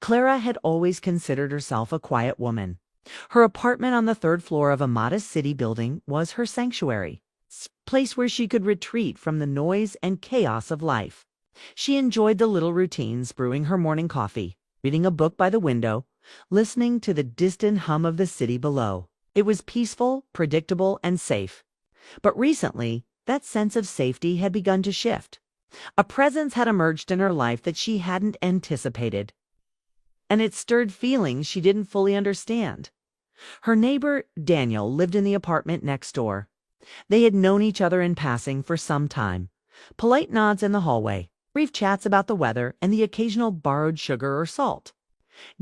Clara had always considered herself a quiet woman. Her apartment on the third floor of a modest city building was her sanctuary, a place where she could retreat from the noise and chaos of life. She enjoyed the little routines, brewing her morning coffee, reading a book by the window, listening to the distant hum of the city below. It was peaceful, predictable, and safe. But recently, that sense of safety had begun to shift. A presence had emerged in her life that she hadn't anticipated, and it stirred feelings she didn't fully understand. Her neighbor, Daniel, lived in the apartment next door. They had known each other in passing for some time. Polite nods in the hallway, brief chats about the weather, and the occasional borrowed sugar or salt.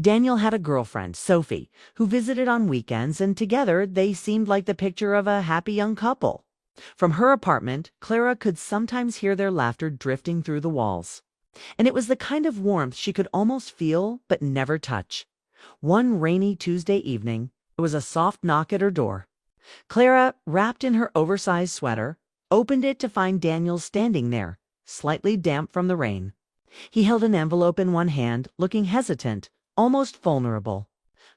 Daniel had a girlfriend, Sophie, who visited on weekends, and together they seemed like the picture of a happy young couple. From her apartment, Clara could sometimes hear their laughter drifting through the walls. And it was the kind of warmth she could almost feel but never touch. One rainy Tuesday evening, there was a soft knock at her door. Clara, wrapped in her oversized sweater, opened it to find Daniel standing there, slightly damp from the rain. He held an envelope in one hand, looking hesitant, almost vulnerable.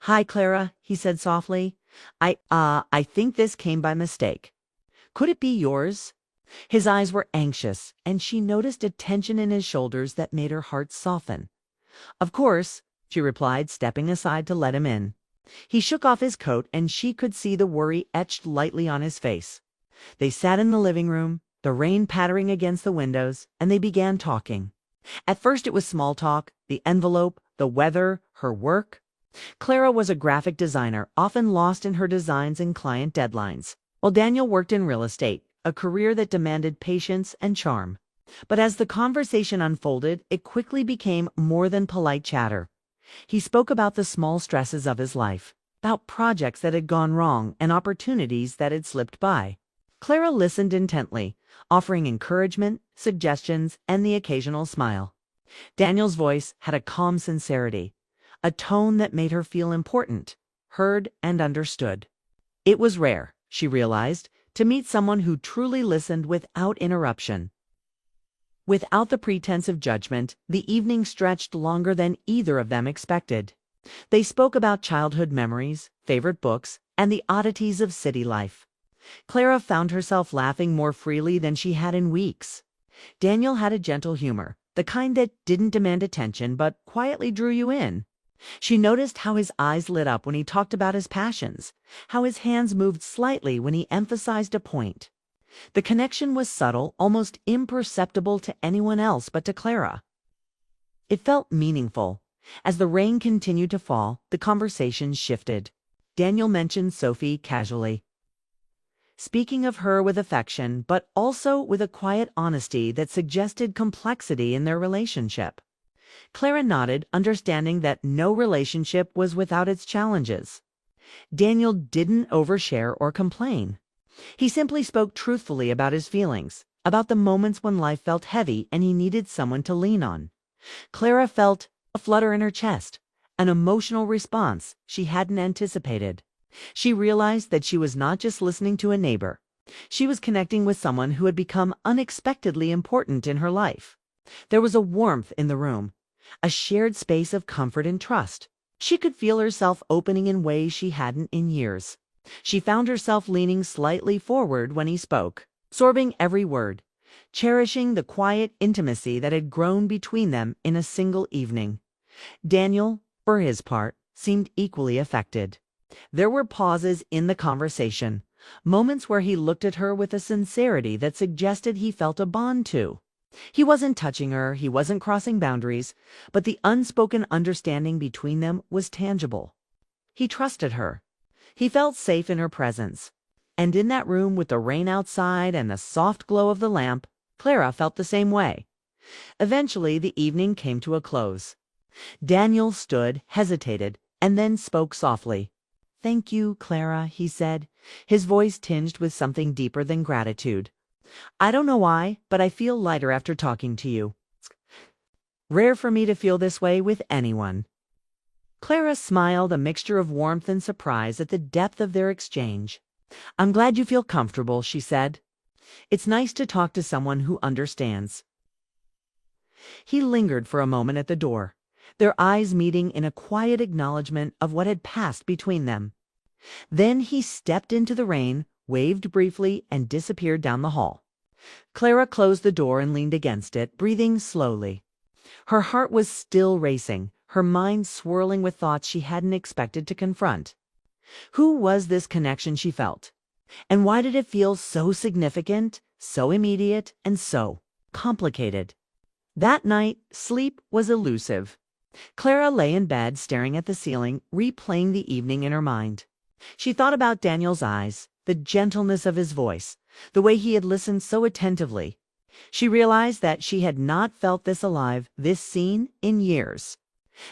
"Hi, Clara," he said softly. I think this came by mistake. Could it be yours?" His eyes were anxious, and she noticed a tension in his shoulders that made her heart soften. "Of course," she replied, stepping aside to let him in. He shook off his coat, and she could see the worry etched lightly on his face. They sat in the living room, the rain pattering against the windows, and they began talking. At first it was small talk, the envelope, the weather, her work. Clara was a graphic designer, often lost in her designs and client deadlines, while Daniel worked in real estate, a career that demanded patience and charm. But as the conversation unfolded, it quickly became more than polite chatter. He spoke about the small stresses of his life, about projects that had gone wrong and opportunities that had slipped by. Clara listened intently, offering encouragement, suggestions, and the occasional smile. Daniel's voice had a calm sincerity, a tone that made her feel important, heard, and understood. It was rare, she realized, to meet someone who truly listened without interruption. Without the pretense of judgment, the evening stretched longer than either of them expected. They spoke about childhood memories, favorite books, and the oddities of city life. Clara found herself laughing more freely than she had in weeks. Daniel had a gentle humor, the kind that didn't demand attention but quietly drew you in. She noticed how his eyes lit up when he talked about his passions, how his hands moved slightly when he emphasized a point. The connection was subtle, almost imperceptible to anyone else but to Clara. It felt meaningful. As the rain continued to fall, the conversation shifted. Daniel mentioned Sophie casually, speaking of her with affection, but also with a quiet honesty that suggested complexity in their relationship. Clara nodded, understanding that no relationship was without its challenges. Daniel didn't overshare or complain. He simply spoke truthfully about his feelings, about the moments when life felt heavy and he needed someone to lean on. Clara felt a flutter in her chest, an emotional response she hadn't anticipated. She realized that she was not just listening to a neighbor. She was connecting with someone who had become unexpectedly important in her life. There was a warmth in the room, a shared space of comfort and trust. She could feel herself opening in ways she hadn't in years. She found herself leaning slightly forward when he spoke, absorbing every word, cherishing the quiet intimacy that had grown between them in a single evening. Daniel, for his part, seemed equally affected. There were pauses in the conversation, moments where he looked at her with a sincerity that suggested he felt a bond too. He wasn't touching her, he wasn't crossing boundaries, but the unspoken understanding between them was tangible. He trusted her. He felt safe in her presence. And in that room with the rain outside and the soft glow of the lamp, Clara felt the same way. Eventually, the evening came to a close. Daniel stood, hesitated, and then spoke softly. "Thank you, Clara," he said, his voice tinged with something deeper than gratitude. "I don't know why, but I feel lighter after talking to you. Rare for me to feel this way with anyone." Clara smiled, a mixture of warmth and surprise at the depth of their exchange. "I'm glad you feel comfortable," she said. "It's nice to talk to someone who understands." He lingered for a moment at the door. their eyes meeting in a quiet acknowledgement of what had passed between them. Then he stepped into the rain, waved briefly, and disappeared down the hall. Clara closed the door and leaned against it, breathing slowly. Her heart was still racing, her mind swirling with thoughts she hadn't expected to confront. Who was this connection she felt? And why did it feel so significant, so immediate, and so complicated? That night, sleep was elusive. Clara lay in bed, staring at the ceiling, replaying the evening in her mind. She thought about Daniel's eyes, the gentleness of his voice, the way he had listened so attentively. She realized that she had not felt this alive, this scene, in years.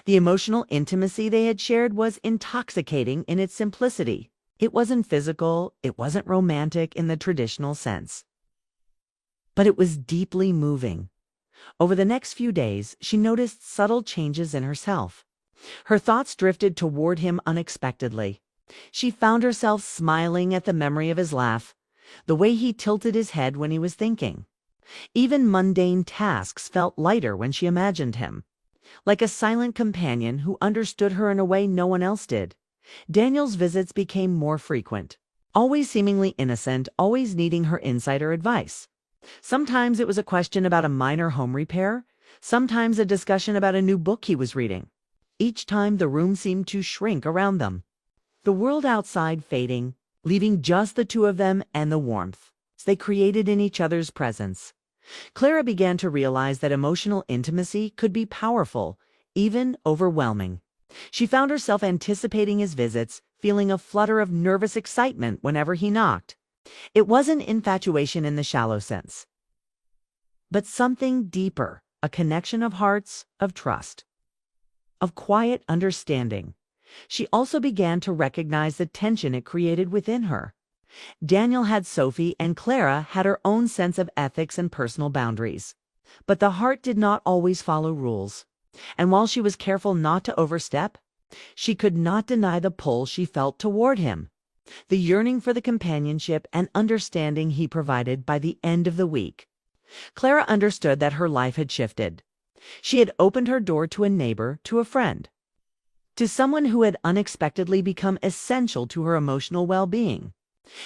The emotional intimacy they had shared was intoxicating in its simplicity. It wasn't physical, it wasn't romantic in the traditional sense. But it was deeply moving. Over the next few days, she noticed subtle changes in herself. Her thoughts drifted toward him unexpectedly. She found herself smiling at the memory of his laugh, the way he tilted his head when he was thinking. Even mundane tasks felt lighter when she imagined him. Like a silent companion who understood her in a way no one else did. Daniel's visits became more frequent, always seemingly innocent, always needing her insight or advice. Sometimes it was a question about a minor home repair, sometimes a discussion about a new book he was reading. Each time the room seemed to shrink around them. The world outside fading, leaving just the two of them and the warmth they created in each other's presence. Clara began to realize that emotional intimacy could be powerful, even overwhelming. She found herself anticipating his visits, feeling a flutter of nervous excitement whenever he knocked. It wasn't infatuation in the shallow sense, but something deeper, a connection of hearts, of trust, of quiet understanding. She also began to recognize the tension it created within her. Daniel had Sophie, and Clara had her own sense of ethics and personal boundaries. But the heart did not always follow rules. And while she was careful not to overstep, she could not deny the pull she felt toward him. The yearning for the companionship and understanding he provided by the end of the week. Clara understood that her life had shifted. She had opened her door to a neighbor, to a friend, to someone who had unexpectedly become essential to her emotional well-being.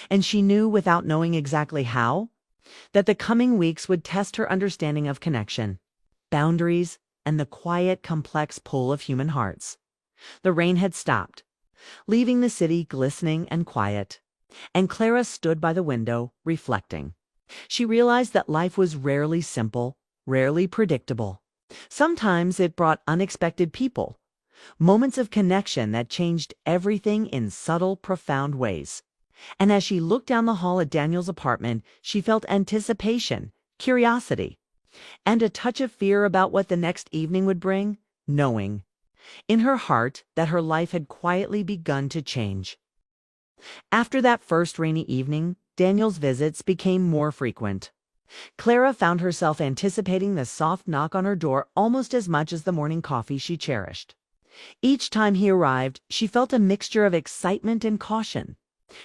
And she knew, without knowing exactly how, that the coming weeks would test her understanding of connection, boundaries, and the quiet, complex pull of human hearts. The rain had stopped, leaving the city glistening and quiet, and Clara stood by the window, reflecting. She realized that life was rarely simple, rarely predictable. Sometimes it brought unexpected people, moments of connection that changed everything in subtle, profound ways. And as she looked down the hall at Daniel's apartment, she felt anticipation, curiosity, and a touch of fear about what the next evening would bring, knowing in her heart that her life had quietly begun to change. After that first rainy evening, Daniel's visits became more frequent. Clara found herself anticipating the soft knock on her door almost as much as the morning coffee she cherished. Each time he arrived, she felt a mixture of excitement and caution.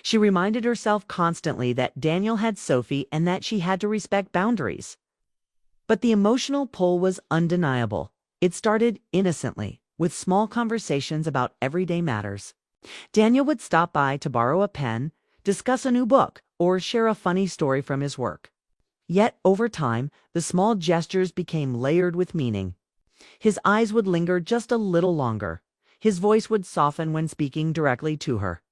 She reminded herself constantly that Daniel had Sophie and that she had to respect boundaries. But the emotional pull was undeniable. It started innocently, with small conversations about everyday matters. Daniel would stop by to borrow a pen, discuss a new book, or share a funny story from his work. Yet, over time, the small gestures became layered with meaning. His eyes would linger just a little longer. His voice would soften when speaking directly to her.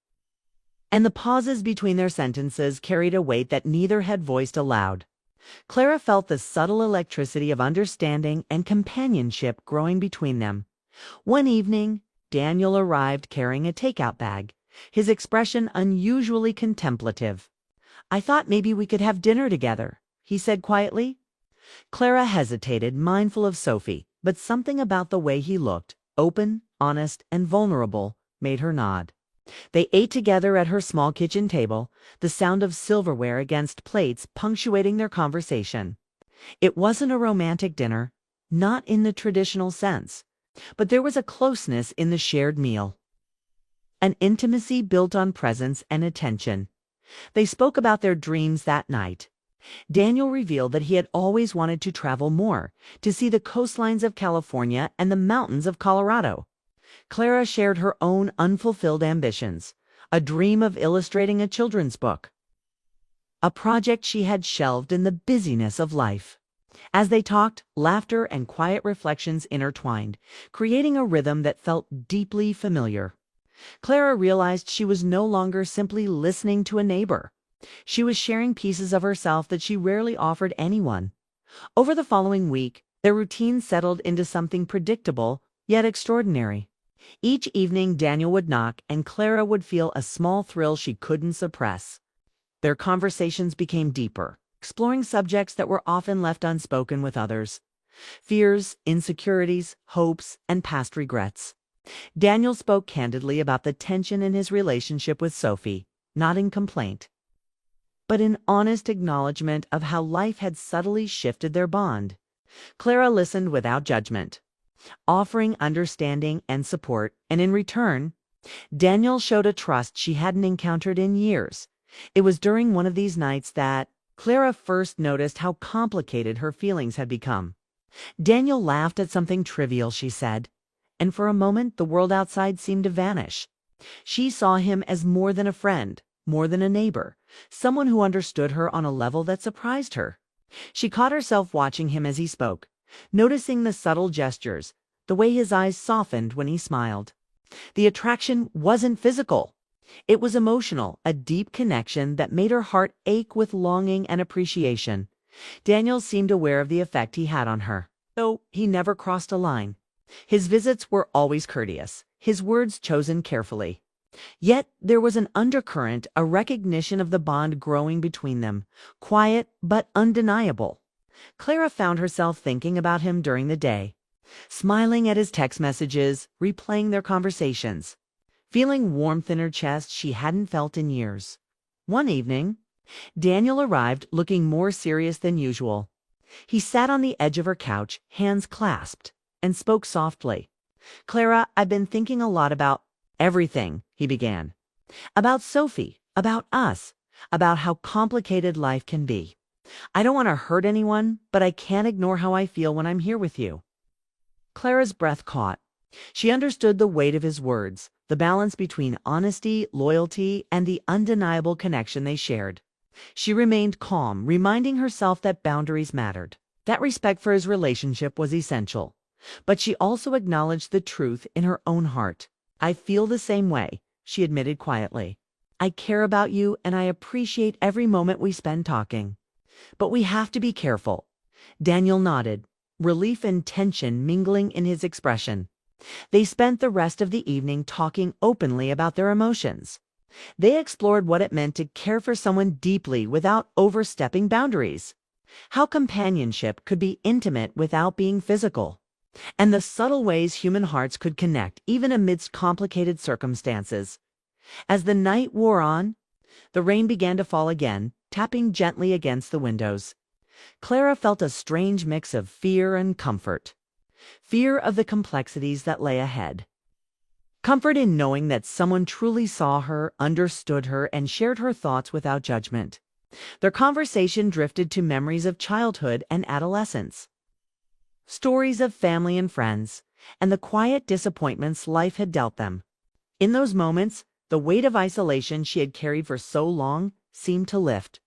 And the pauses between their sentences carried a weight that neither had voiced aloud. Clara felt the subtle electricity of understanding and companionship growing between them. One evening, Daniel arrived carrying a takeout bag, his expression unusually contemplative. "I thought maybe we could have dinner together," he said quietly. Clara hesitated, mindful of Sophie, but something about the way he looked, open, honest, and vulnerable, made her nod. They ate together at her small kitchen table, the sound of silverware against plates punctuating their conversation. It wasn't a romantic dinner, not in the traditional sense, but there was a closeness in the shared meal, an intimacy built on presence and attention. They spoke about their dreams that night, Daniel revealed that he had always wanted to travel more, to see the coastlines of California and the mountains of Colorado. Clara shared her own unfulfilled ambitions, a dream of illustrating a children's book, a project she had shelved in the busyness of life. As they talked, laughter and quiet reflections intertwined, creating a rhythm that felt deeply familiar. Clara realized she was no longer simply listening to a neighbor. She was sharing pieces of herself that she rarely offered anyone. Over the following week, their routine settled into something predictable, yet extraordinary. Each evening, Daniel would knock, and Clara would feel a small thrill she couldn't suppress. Their conversations became deeper, exploring subjects that were often left unspoken with others: fears, insecurities, hopes, and past regrets. Daniel spoke candidly about the tension in his relationship with Sophie, not in complaint, but in honest acknowledgement of how life had subtly shifted their bond. Clara listened without judgment, offering understanding and support, and in return, Daniel showed a trust she hadn't encountered in years. It was during one of these nights that Clara first noticed how complicated her feelings had become. Daniel laughed at something trivial she said, and for a moment the world outside seemed to vanish. She saw him as more than a friend, more than a neighbor, someone who understood her on a level that surprised her. She caught herself watching him as he spoke, noticing the subtle gestures, the way his eyes softened when he smiled. The attraction wasn't physical. It was emotional, a deep connection that made her heart ache with longing and appreciation. Daniel seemed aware of the effect he had on her, though he never crossed a line. His visits were always courteous, his words chosen carefully. Yet there was an undercurrent, a recognition of the bond growing between them, quiet but undeniable. Clara found herself thinking about him during the day, smiling at his text messages, replaying their conversations, feeling warmth in her chest she hadn't felt in years. One evening, Daniel arrived looking more serious than usual. He sat on the edge of her couch, hands clasped, and spoke softly. "Clara, I've been thinking a lot about everything," he began. "About Sophie, about us, about how complicated life can be. I don't want to hurt anyone, but I can't ignore how I feel when I'm here with you." Clara's breath caught. She understood the weight of his words, the balance between honesty, loyalty, and the undeniable connection they shared. She remained calm, reminding herself that boundaries mattered, that respect for his relationship was essential. But she also acknowledged the truth in her own heart. "I feel the same way," she admitted quietly. "I care about you, and I appreciate every moment we spend talking. But we have to be careful." Daniel nodded, relief and tension mingling in his expression. They spent the rest of the evening talking openly about their emotions. They explored what it meant to care for someone deeply without overstepping boundaries, how companionship could be intimate without being physical, and the subtle ways human hearts could connect even amidst complicated circumstances. As the night wore on, the rain began to fall again, tapping gently against the windows. Clara felt a strange mix of fear and comfort. Fear of the complexities that lay ahead. Comfort in knowing that someone truly saw her, understood her, and shared her thoughts without judgment. Their conversation drifted to memories of childhood and adolescence, stories of family and friends, and the quiet disappointments life had dealt them. In those moments, the weight of isolation she had carried for so long seemed to lift,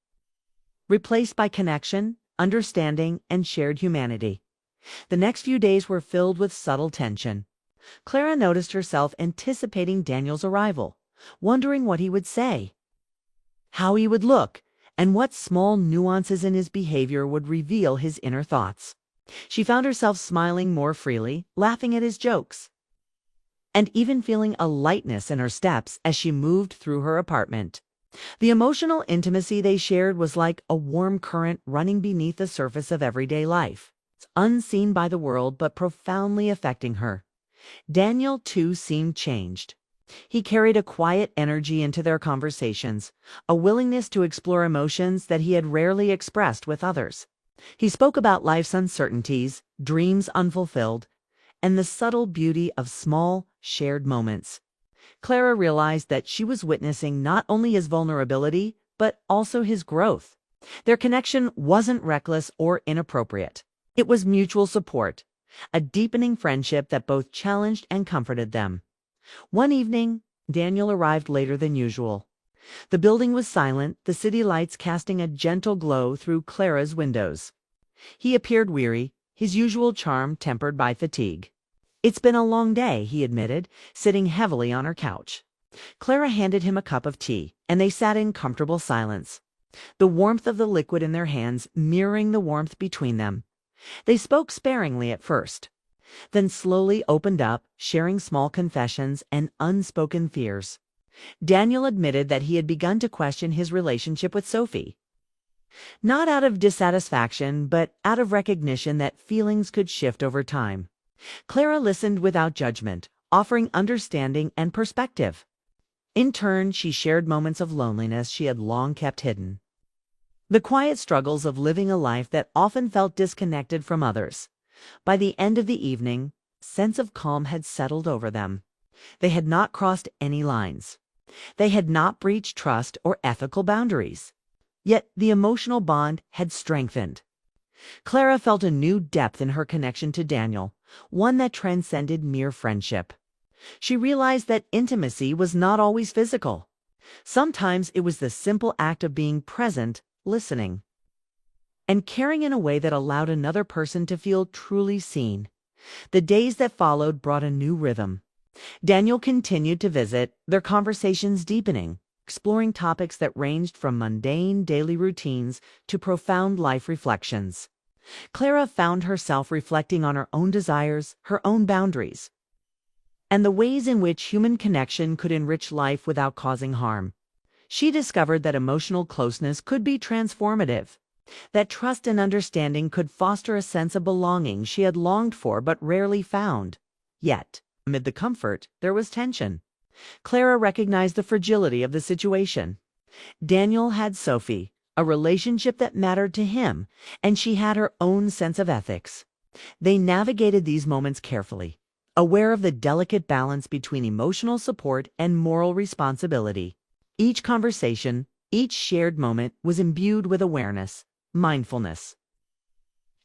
replaced by connection, understanding, and shared humanity. The next few days were filled with subtle tension. Clara noticed herself anticipating Daniel's arrival, wondering what he would say, how he would look, and what small nuances in his behavior would reveal his inner thoughts. She found herself smiling more freely, laughing at his jokes, and even feeling a lightness in her steps as she moved through her apartment. The emotional intimacy they shared was like a warm current running beneath the surface of everyday life, unseen by the world but profoundly affecting her. Daniel, too, seemed changed. He carried a quiet energy into their conversations, a willingness to explore emotions that he had rarely expressed with others. He spoke about life's uncertainties, dreams unfulfilled, and the subtle beauty of small, shared moments. Clara realized that she was witnessing not only his vulnerability, but also his growth. Their connection wasn't reckless or inappropriate. It was mutual support, a deepening friendship that both challenged and comforted them. One evening, Daniel arrived later than usual. The building was silent, the city lights casting a gentle glow through Clara's windows. He appeared weary, his usual charm tempered by fatigue. "It's been a long day," he admitted, sitting heavily on her couch. Clara handed him a cup of tea, and they sat in comfortable silence, the warmth of the liquid in their hands mirroring the warmth between them. They spoke sparingly at first, then slowly opened up, sharing small confessions and unspoken fears. Daniel admitted that he had begun to question his relationship with Sophie. Not out of dissatisfaction, but out of recognition that feelings could shift over time. Clara listened without judgment, offering understanding and perspective. In turn, she shared moments of loneliness she had long kept hidden. The quiet struggles of living a life that often felt disconnected from others. By the end of the evening, a sense of calm had settled over them. They had not crossed any lines. They had not breached trust or ethical boundaries. Yet the emotional bond had strengthened. Clara felt a new depth in her connection to Daniel, one that transcended mere friendship. She realized that intimacy was not always physical. Sometimes it was the simple act of being present, listening, and caring in a way that allowed another person to feel truly seen. The days that followed brought a new rhythm. Daniel continued to visit, their conversations deepening, exploring topics that ranged from mundane daily routines to profound life reflections. Clara found herself reflecting on her own desires, her own boundaries, and the ways in which human connection could enrich life without causing harm. She discovered that emotional closeness could be transformative, that trust and understanding could foster a sense of belonging she had longed for but rarely found. Yet, amid the comfort, there was tension. Clara recognized the fragility of the situation. Daniel had Sophie, a relationship that mattered to him, and she had her own sense of ethics. They navigated these moments carefully, aware of the delicate balance between emotional support and moral responsibility. Each conversation, each shared moment was imbued with awareness, mindfulness,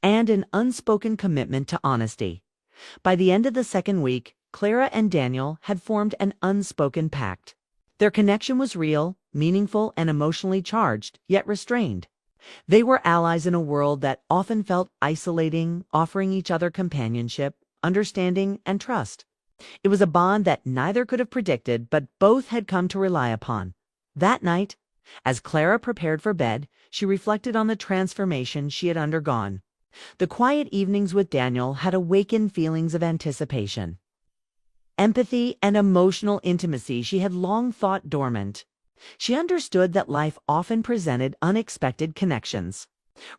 and an unspoken commitment to honesty. By the end of the second week, Clara and Daniel had formed an unspoken pact. Their connection was real, meaningful, and emotionally charged, yet restrained. They were allies in a world that often felt isolating, offering each other companionship, understanding, and trust. It was a bond that neither could have predicted, but both had come to rely upon. That night, as Clara prepared for bed, she reflected on the transformation she had undergone. The quiet evenings with Daniel had awakened feelings of anticipation, empathy, and emotional intimacy she had long thought dormant. She understood that life often presented unexpected connections,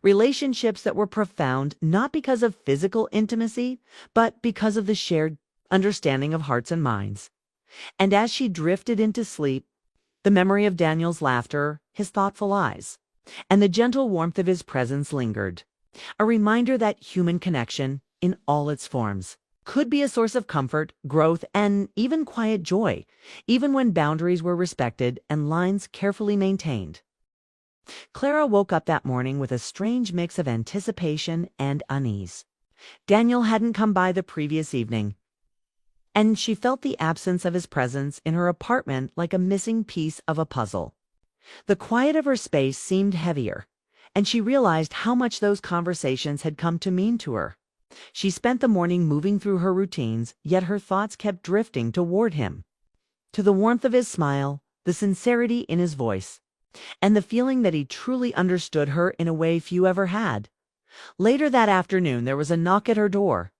relationships that were profound not because of physical intimacy, but because of the shared understanding of hearts and minds. And as she drifted into sleep, the memory of Daniel's laughter, his thoughtful eyes, and the gentle warmth of his presence lingered, a reminder that human connection, in all its forms, could be a source of comfort, growth, and even quiet joy, even when boundaries were respected and lines carefully maintained. Clara woke up that morning with a strange mix of anticipation and unease. Daniel hadn't come by the previous evening, and she felt the absence of his presence in her apartment like a missing piece of a puzzle. The quiet of her space seemed heavier, and she realized how much those conversations had come to mean to her. She spent the morning moving through her routines, yet her thoughts kept drifting toward him, to the warmth of his smile, the sincerity in his voice, and the feeling that he truly understood her in a way few ever had. Later that afternoon, there was a knock at her door.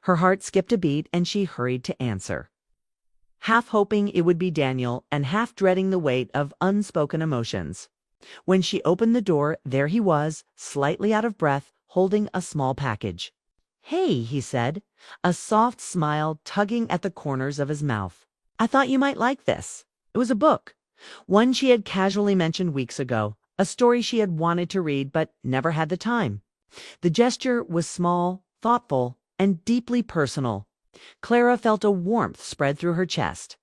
Her heart skipped a beat, and she hurried to answer, half hoping it would be Daniel and half dreading the weight of unspoken emotions. When she opened the door, there he was, slightly out of breath, holding a small package. "Hey," he said, a soft smile tugging at the corners of his mouth. "I thought you might like this." It was a book, one she had casually mentioned weeks ago, a story she had wanted to read but never had the time. The gesture was small, thoughtful, and deeply personal. Clara felt a warmth spread through her chest.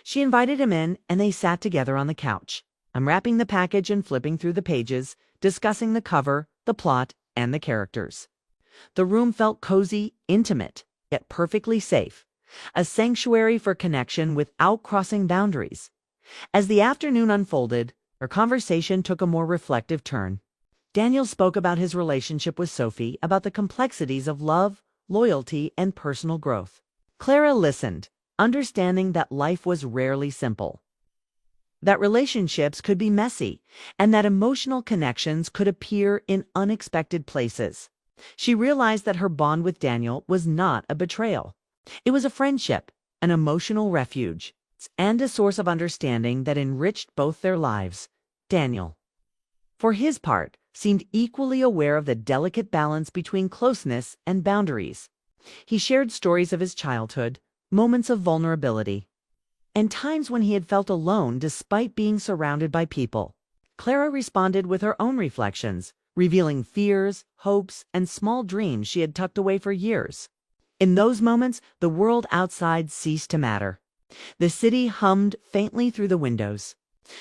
She invited him in, and they sat together on the couch, unwrapping the package and flipping through the pages, discussing the cover, the plot, and the characters. The room felt cozy, intimate, yet perfectly safe, a sanctuary for connection without crossing boundaries. As the afternoon unfolded, their conversation took a more reflective turn. Daniel spoke about his relationship with Sophie, about the complexities of love, loyalty, and personal growth. Clara listened, understanding that life was rarely simple, that relationships could be messy, and that emotional connections could appear in unexpected places. She realized that her bond with Daniel was not a betrayal. It was a friendship, an emotional refuge, and a source of understanding that enriched both their lives. Daniel, for his part, seemed equally aware of the delicate balance between closeness and boundaries. He shared stories of his childhood, moments of vulnerability, and times when he had felt alone despite being surrounded by people. Clara responded with her own reflections, revealing fears, hopes, and small dreams she had tucked away for years. In those moments, the world outside ceased to matter. The city hummed faintly through the windows,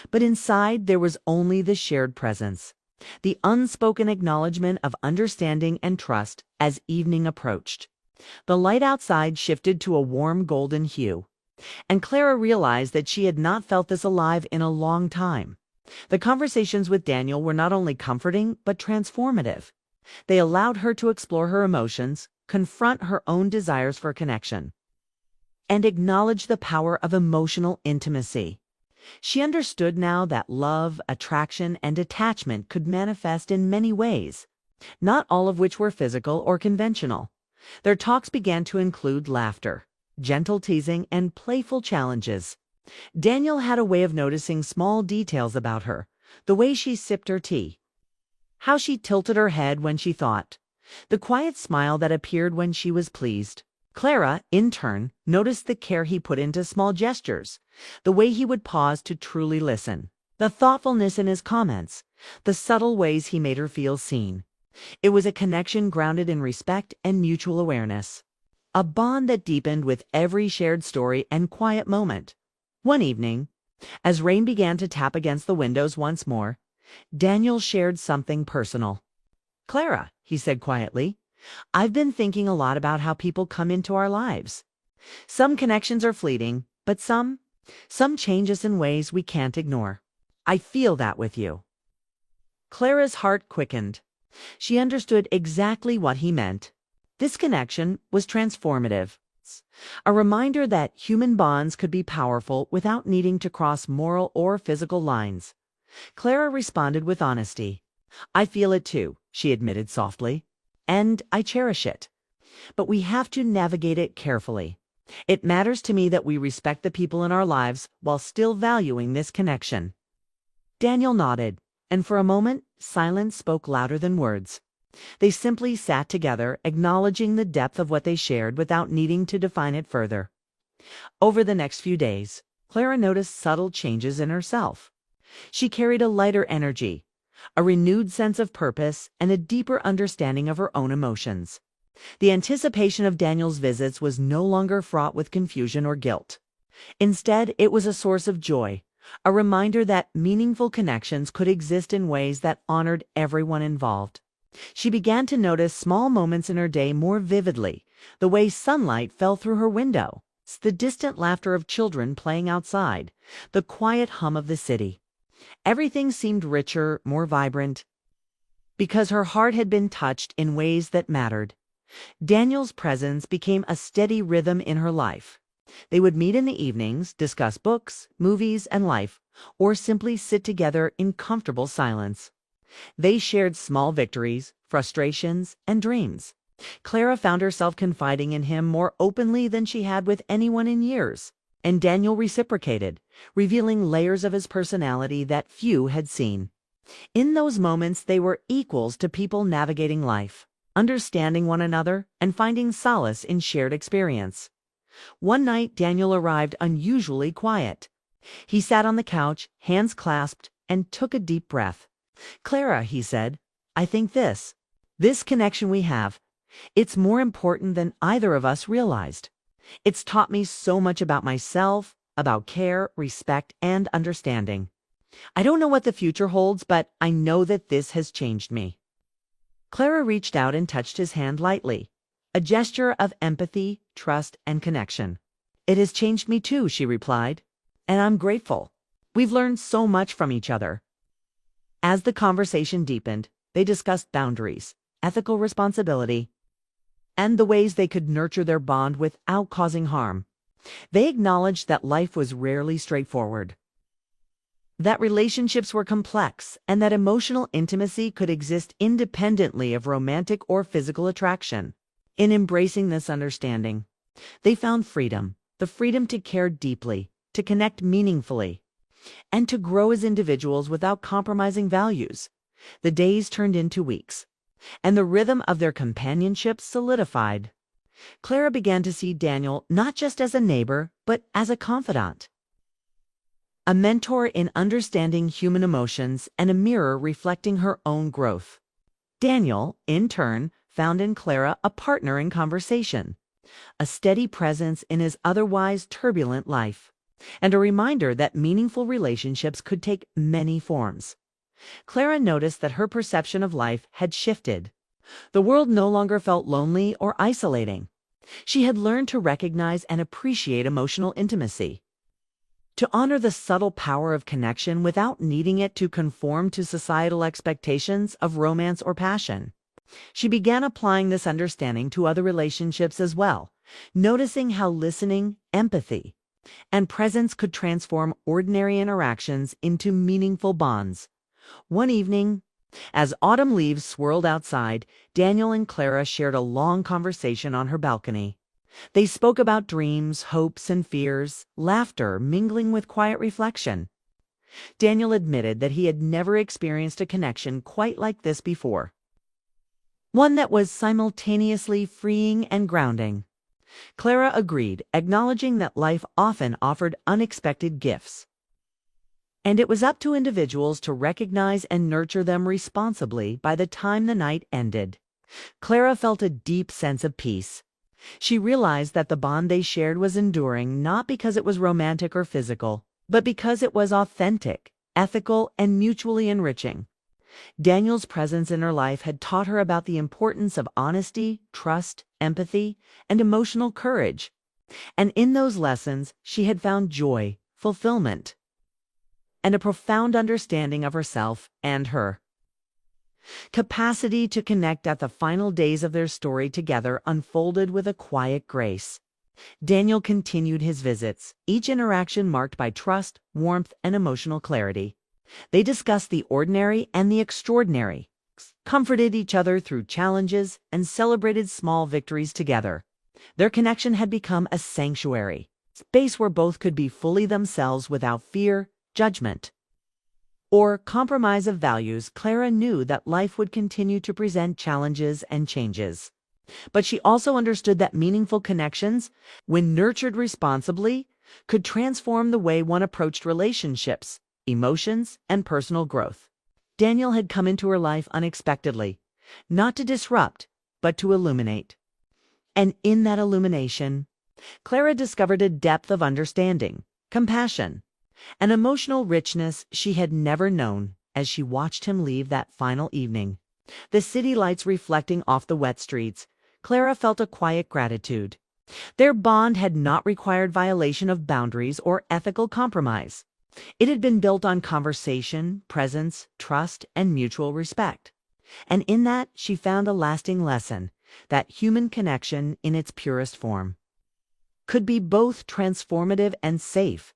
but inside there was only the shared presence, the unspoken acknowledgement of understanding and trust as evening approached. The light outside shifted to a warm golden hue, and Clara realized that she had not felt this alive in a long time. The conversations with Daniel were not only comforting, but transformative. They allowed her to explore her emotions, confront her own desires for connection, and acknowledge the power of emotional intimacy. She understood now that love, attraction, and attachment could manifest in many ways, not all of which were physical or conventional. Their talks began to include laughter, gentle teasing, and playful challenges. Daniel had a way of noticing small details about her, the way she sipped her tea, how she tilted her head when she thought, the quiet smile that appeared when she was pleased. Clara, in turn, noticed the care he put into small gestures, the way he would pause to truly listen, the thoughtfulness in his comments, the subtle ways he made her feel seen. It was a connection grounded in respect and mutual awareness, a bond that deepened with every shared story and quiet moment. One evening, as rain began to tap against the windows once more, Daniel shared something personal. "Clara," he said quietly, "I've been thinking a lot about how people come into our lives. Some connections are fleeting, but some change us in ways we can't ignore. I feel that with you." Clara's heart quickened. She understood exactly what he meant. This connection was transformative, a reminder that human bonds could be powerful without needing to cross moral or physical lines. Clara responded with honesty. "I feel it too," she admitted softly, "and I cherish it. But we have to navigate it carefully. It matters to me that we respect the people in our lives while still valuing this connection." Daniel nodded, and for a moment, silence spoke louder than words. They simply sat together, acknowledging the depth of what they shared without needing to define it further. Over the next few days, Clara noticed subtle changes in herself. She carried a lighter energy, a renewed sense of purpose, and a deeper understanding of her own emotions. The anticipation of Daniel's visits was no longer fraught with confusion or guilt. Instead, it was a source of joy, a reminder that meaningful connections could exist in ways that honored everyone involved. She began to notice small moments in her day more vividly, the way sunlight fell through her window, the distant laughter of children playing outside, the quiet hum of the city. Everything seemed richer, more vibrant, because her heart had been touched in ways that mattered. Daniel's presence became a steady rhythm in her life. They would meet in the evenings, discuss books, movies, and life, or simply sit together in comfortable silence. They shared small victories, frustrations, and dreams. Clara found herself confiding in him more openly than she had with anyone in years, and Daniel reciprocated, revealing layers of his personality that few had seen. In those moments, they were equals to people navigating life, understanding one another, and finding solace in shared experience. One night, Daniel arrived unusually quiet. He sat on the couch, hands clasped, and took a deep breath. "Clara," he said, "I think this connection we have, it's more important than either of us realized. It's taught me so much about myself, about care, respect, and understanding." I don't know what the future holds, but I know that this has changed me. Clara reached out and touched his hand lightly, a gesture of empathy, trust, and connection. It has changed me too, she replied, and I'm grateful. We've learned so much from each other. As the conversation deepened, they discussed boundaries, ethical responsibility, and the ways they could nurture their bond without causing harm. They acknowledged that life was rarely straightforward, that relationships were complex, and that emotional intimacy could exist independently of romantic or physical attraction. In embracing this understanding, they found freedom, the freedom to care deeply, to connect meaningfully, and to grow as individuals without compromising values. The days turned into weeks, and the rhythm of their companionship solidified. Clara began to see Daniel not just as a neighbor, but as a confidant, a mentor in understanding human emotions and a mirror reflecting her own growth. Daniel, in turn, found in Clara a partner in conversation, a steady presence in his otherwise turbulent life, and a reminder that meaningful relationships could take many forms. Clara noticed that her perception of life had shifted. The world no longer felt lonely or isolating. She had learned to recognize and appreciate emotional intimacy, to honor the subtle power of connection without needing it to conform to societal expectations of romance or passion. She began applying this understanding to other relationships as well, noticing how listening, empathy, and presence could transform ordinary interactions into meaningful bonds. One evening, as autumn leaves swirled outside, Daniel and Clara shared a long conversation on her balcony. They spoke about dreams, hopes, and fears, laughter mingling with quiet reflection. Daniel admitted that he had never experienced a connection quite like this before, one that was simultaneously freeing and grounding. Clara agreed, acknowledging that life often offered unexpected gifts, and it was up to individuals to recognize and nurture them responsibly by the time the night ended. Clara felt a deep sense of peace. She realized that the bond they shared was enduring not because it was romantic or physical, but because it was authentic, ethical, and mutually enriching. Daniel's presence in her life had taught her about the importance of honesty, trust, empathy, and emotional courage. And in those lessons, she had found joy, fulfillment, and a profound understanding of herself and her capacity to connect. At the final days of their story together unfolded with a quiet grace. Daniel continued his visits, each interaction marked by trust, warmth, and emotional clarity. They discussed the ordinary and the extraordinary, comforted each other through challenges, and celebrated small victories together. Their connection had become a sanctuary, space where both could be fully themselves without fear, judgment, or compromise of values. Clara knew that life would continue to present challenges and changes. But she also understood that meaningful connections, when nurtured responsibly, could transform the way one approached relationships, emotions, and personal growth. Daniel had come into her life unexpectedly, not to disrupt, but to illuminate. And in that illumination, Clara discovered a depth of understanding, compassion, an emotional richness she had never known as she watched him leave that final evening. The city lights reflecting off the wet streets, Clara felt a quiet gratitude. Their bond had not required violation of boundaries or ethical compromise. It had been built on conversation, presence, trust, and mutual respect. And in that, she found a lasting lesson that human connection in its purest form could be both transformative and safe,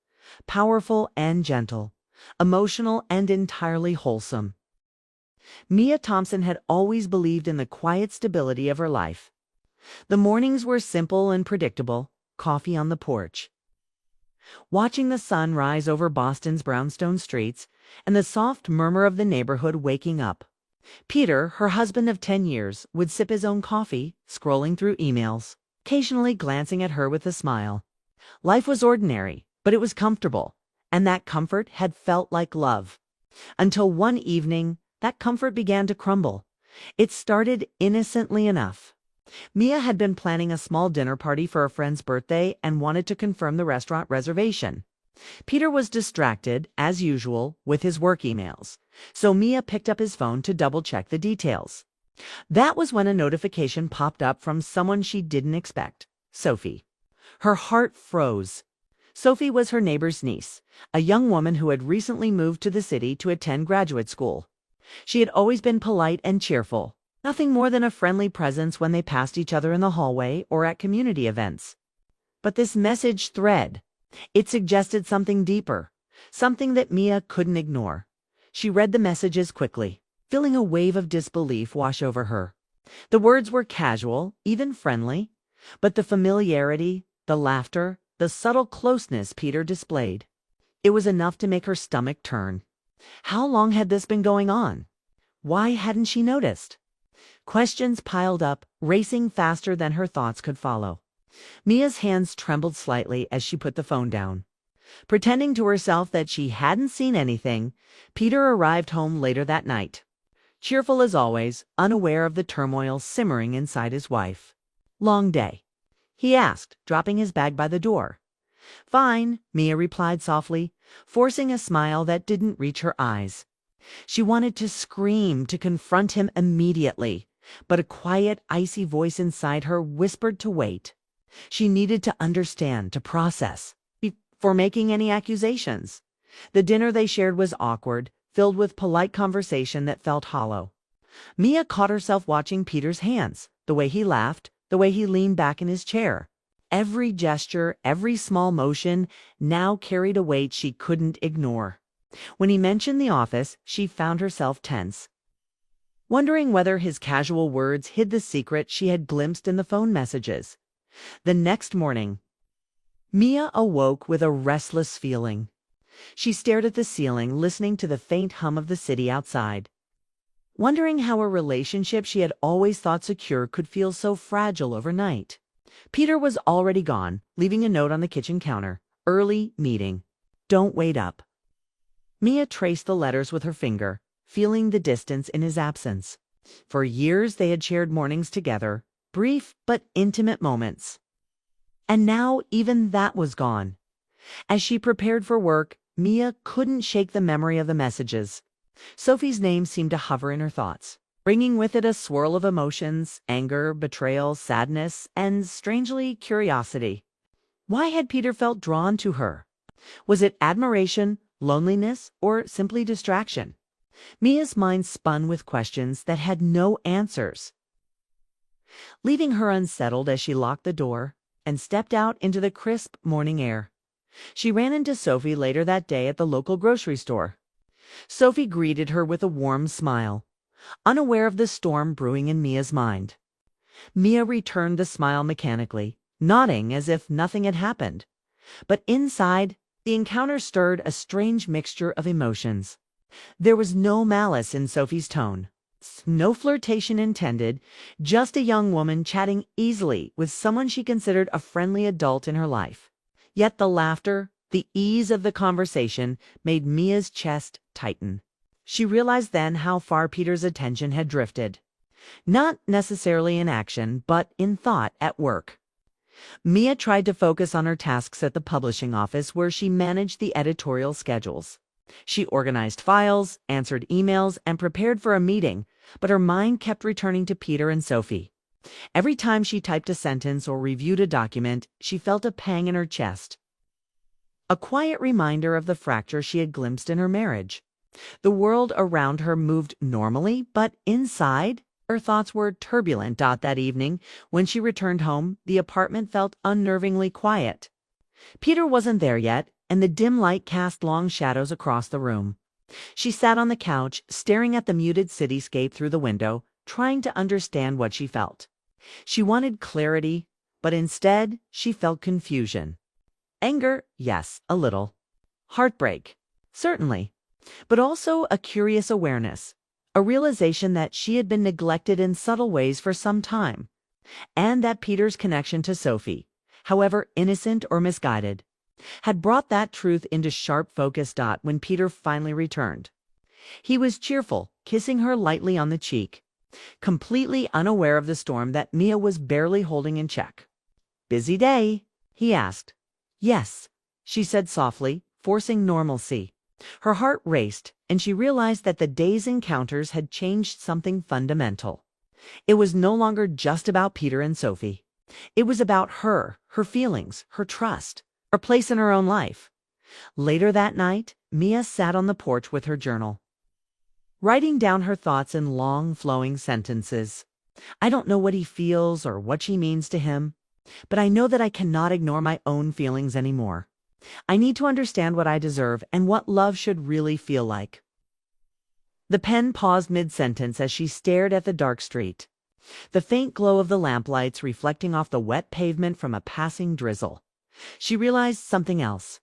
powerful and gentle, emotional and entirely wholesome. Mia Thompson had always believed in the quiet stability of her life. The mornings were simple and predictable, coffee on the porch, watching the sun rise over Boston's brownstone streets, and the soft murmur of the neighborhood waking up. Peter, her husband of 10 years, would sip his own coffee, scrolling through emails, occasionally glancing at her with a smile. Life was ordinary, but it was comfortable, and that comfort had felt like love. Until one evening, that comfort began to crumble. It started innocently enough. Mia had been planning a small dinner party for a friend's birthday and wanted to confirm the restaurant reservation. Peter was distracted, as usual, with his work emails, so Mia picked up his phone to double-check the details. That was when a notification popped up from someone she didn't expect, Sophie. Her heart froze. Sophie was her neighbor's niece, a young woman who had recently moved to the city to attend graduate school. She had always been polite and cheerful, nothing more than a friendly presence when they passed each other in the hallway or at community events. But this message thread, it suggested something deeper, something that Mia couldn't ignore. She read the messages quickly, feeling a wave of disbelief wash over her. The words were casual, even friendly, but the familiarity, the laughter, the subtle closeness Peter displayed, it was enough to make her stomach turn. How long had this been going on? Why hadn't she noticed? Questions piled up, racing faster than her thoughts could follow. Mia's hands trembled slightly as she put the phone down. Pretending to herself that she hadn't seen anything, Peter arrived home later that night. Cheerful as always, unaware of the turmoil simmering inside his wife. "Long day?" he asked, dropping his bag by the door. "Fine," Mia replied softly, forcing a smile that didn't reach her eyes. She wanted to scream, to confront him immediately, but a quiet, icy voice inside her whispered to wait. She needed to understand, to process, before making any accusations. The dinner they shared was awkward, filled with polite conversation that felt hollow. Mia caught herself watching Peter's hands, the way he laughed, the way he leaned back in his chair. Every gesture, every small motion now carried a weight she couldn't ignore. When he mentioned the office, she found herself tense, wondering whether his casual words hid the secret she had glimpsed in the phone messages. The next morning, Mia awoke with a restless feeling. She stared at the ceiling, listening to the faint hum of the city outside, wondering how a relationship she had always thought secure could feel so fragile overnight. Peter was already gone, leaving a note on the kitchen counter. "Early meeting. Don't wait up." Mia traced the letters with her finger, feeling the distance in his absence. For years they had shared mornings together, brief but intimate moments. And now even that was gone. As she prepared for work, Mia couldn't shake the memory of the messages. Sophie's name seemed to hover in her thoughts, bringing with it a swirl of emotions: anger, betrayal, sadness, and, strangely, curiosity. Why had Peter felt drawn to her? Was it admiration, loneliness, or simply distraction? Mia's mind spun with questions that had no answers, leaving her unsettled as she locked the door and stepped out into the crisp morning air. She ran into Sophie later that day at the local grocery store. Sophie greeted her with a warm smile, unaware of the storm brewing in Mia's mind. Mia returned the smile mechanically, nodding as if nothing had happened. But inside, the encounter stirred a strange mixture of emotions. There was no malice in Sophie's tone, no flirtation intended, just a young woman chatting easily with someone she considered a friendly adult in her life. Yet the laughter, the ease of the conversation made Mia's chest tighten. She realized then how far Peter's attention had drifted. Not necessarily in action, but in thought at work. Mia tried to focus on her tasks at the publishing office where she managed the editorial schedules. She organized files, answered emails, and prepared for a meeting, but her mind kept returning to Peter and Sophie. Every time she typed a sentence or reviewed a document, she felt a pang in her chest. A quiet reminder of the fracture she had glimpsed in her marriage. The world around her moved normally, but inside, her thoughts were turbulent. That evening, when she returned home, the apartment felt unnervingly quiet. Peter wasn't there yet, and the dim light cast long shadows across the room. She sat on the couch, staring at the muted cityscape through the window, trying to understand what she felt. She wanted clarity, but instead she felt confusion. Anger, yes, a little. Heartbreak, certainly. But also a curious awareness, a realization that she had been neglected in subtle ways for some time, and that Peter's connection to Sophie, however innocent or misguided, had brought that truth into sharp focus. When Peter finally returned, he was cheerful, kissing her lightly on the cheek, completely unaware of the storm that Mia was barely holding in check. "Busy day?" he asked. "Yes," she said softly, forcing normalcy. Her heart raced, and she realized that the day's encounters had changed something fundamental. It was no longer just about Peter and Sophie. It was about her, her feelings, her trust, her place in her own life. Later that night, Mia sat on the porch with her journal, writing down her thoughts in long, flowing sentences. I don't know what he feels or what she means to him, but I know that I cannot ignore my own feelings anymore. I need to understand what I deserve and what love should really feel like. The pen paused mid-sentence as she stared at the dark street, the faint glow of the lamplights reflecting off the wet pavement from a passing drizzle. She realized something else.